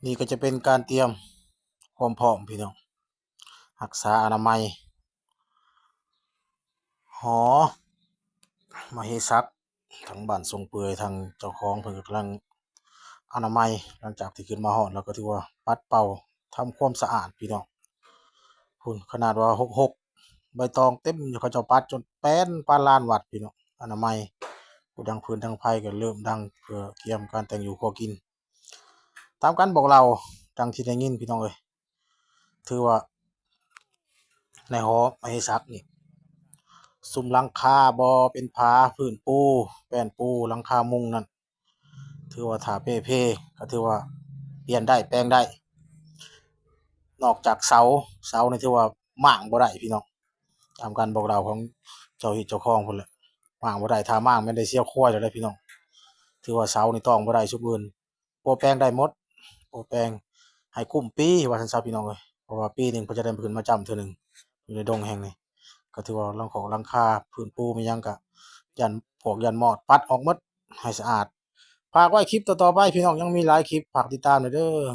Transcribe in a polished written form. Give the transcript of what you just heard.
นี่ก็จะเป็นการเตรียมความพร้อมพี่น้องรักษาอนามัยหอมเหสักทั้งบ้านทรงเปื่อยทางเจ้าของเพิ่นก็กำลังอนามัยหลังจากที่ขึ้นมาฮอดแล้วก็ถือว่าปัดเป่าทำความสะอาดพี่น้องพุ่นขนาดว่าหกใบตองเต็มอยู่เขาเจ้าปัดจนแป้นปานลานวัดพี่น้องอนามัยผู้ดังพื้นดังไผก็เริ่มดังเพื่อเตรียมการแต่งอยู่พอกินตามกันบอกเราดังที่ได้ยินพี่น้องเอ้ยถือว่าในหอมเหสักนี่ ซุ้มหลังคาบ่เป็นผาพื้นปูแป้นปูหลังคามุงนั่นถือว่าถ้าเพ่ๆก็ถือว่าเปลี่ยนได้แปลงได้นอกจากเสานี่ถือว่าม้างบ่ได้พี่น้องตามการบอกเล่าของเจ้าเฮ็ดเจ้าของพุ่นแหละม้างบ่ได้ถ้าม้างแม่นได้เสียควายแล้วเด้อพี่น้องถือว่าเสานี่ต้องบ่ได้ซุมอื่นโปะแป้งได้หมดโปะแป้งให้คุ้มปีว่าซั่นซะพี่น้องเอ้ยเพราะว่าปีหนึ่งเพิ่นจะได้ขึ้นมาจำเทื่อหนึ่งอยู่ในดงแห่งนี้ ก็ถือว่าหลังคาพื้นปูมีหยังก็ยันพวกยันมอดปัดออกหมดให้สะอาดฝากไว้คลิปต่อๆไปพี่น้องยังมีหลายคลิปฝากติดตามหน่อยเด้อ